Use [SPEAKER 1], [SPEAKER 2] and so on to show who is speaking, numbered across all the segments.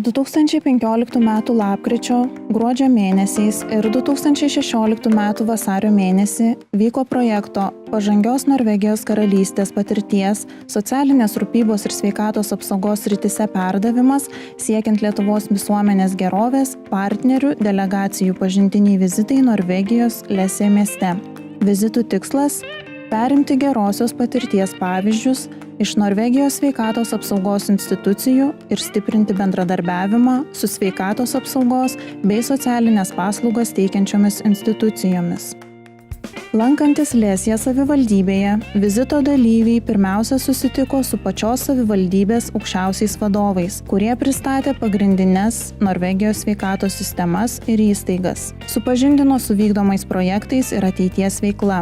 [SPEAKER 1] 2015 m. lapkričio, gruodžio mėnesiais ir 2016 m. vasario mėnesį vyko projekto Pažangios Norvegijos karalystės patirties socialinės rūpybos ir sveikatos apsaugos srityse perdavimas siekiant Lietuvos visuomenės gerovės partnerių delegacijų pažintiniai vizitai Norvegijos Lesė mieste. Vizitų tikslas – perimti gerosios patirties pavyzdžius iš Norvegijos sveikatos apsaugos institucijų ir stiprinti bendradarbiavimą su sveikatos apsaugos bei socialinės paslaugas teikiančiomis institucijomis. Lankantis Lesė savivaldybėje, vizito dalyviai pirmiausia susitiko su pačios savivaldybės aukščiausiais vadovais, kurie pristatė pagrindines Norvegijos sveikatos sistemas ir įstaigas, supažindino su vykdomais projektais ir ateities veikla.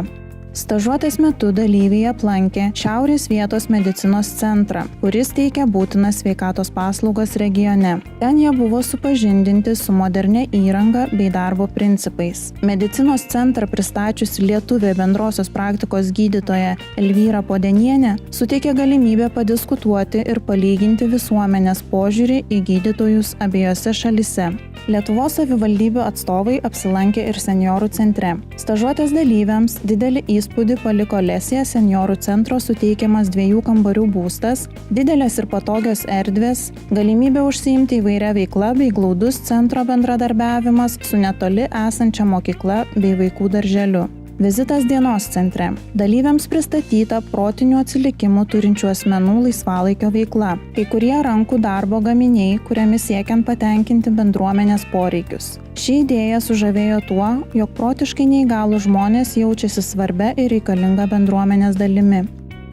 [SPEAKER 1] Stažuotės metu dalyviai aplankė Šiaurės vietos medicinos centrą, kuris teikia būtinas sveikatos paslaugas regione. Ten jie buvo supažindinti su modernia įranga bei darbo principais. Medicinos centrą pristačiusi lietuvė bendrosios praktikos gydytoja Elvyra Podenienė suteikė galimybę padiskutuoti ir palyginti visuomenės požiūrį į gydytojus abiejose šalyse. Lietuvos savivaldybių atstovai apsilankė ir senjorų centre. Stažuotės dalyviams didelį įspūdį paliko Lesė senjorų centro suteikiamas 2 kambarių būstas, didelės ir patogios erdvės, galimybė užsiimti įvairia veikla bei glaudus centro bendradarbiavimas su netoli esančia mokykla bei vaikų darželiu. Vizitas dienos centre. Dalyviams pristatyta protinių atsilikimų turinčių asmenų laisvalaikio veikla. Kai kurie rankų darbo gaminiai, kuriamis siekiant patenkinti bendruomenės poreikius. Ši idėja sužavėjo tuo, jog protiškai neįgalūs žmonės jaučiasi svarbia ir reikalinga bendruomenės dalimi.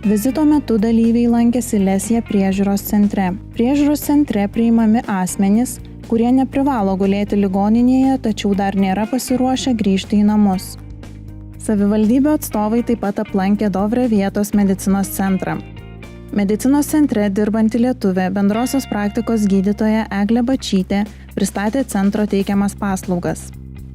[SPEAKER 1] Vizito metu dalyviai lankėsi Lesė priežiūros centre. Priežiūros centre priimami asmenys, kurie neprivalo gulėti ligoninėje, tačiau dar nėra pasiruošę grįžti į namus. Savivaldybių atstovai taip pat aplankė Dovre vietos medicinos centrą. Medicinos centre dirbanti lietuvė bendrosios praktikos gydytoja Eglė Bačytė pristatė centro teikiamas paslaugas.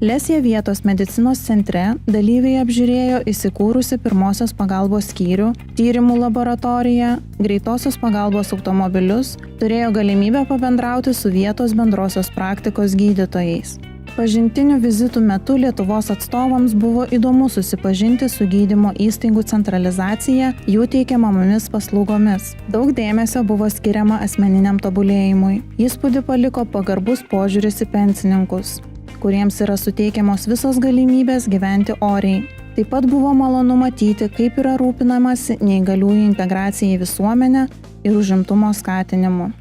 [SPEAKER 1] Lesė vietos medicinos centre dalyviai apžiūrėjo įsikūrusi pirmosios pagalbos skyrių, tyrimų laboratoriją, greitosios pagalbos automobilius, turėjo galimybę pabendrauti su vietos bendrosios praktikos gydytojais. Pažintinių vizitų metu Lietuvos atstovams buvo įdomu susipažinti su gydymo įstaigų centralizacija, jų teikiamomis paslaugomis. Daug dėmesio buvo skiriama asmeniniam tobulėjimui. Įspūdį paliko pagarbus požiūris į pensininkus, kuriems yra suteikiamos visos galimybės gyventi oriai. Taip pat buvo malonu matyti, kaip yra rūpinamasi neįgaliųjų integracija į visuomenę ir užimtumo skatinimu.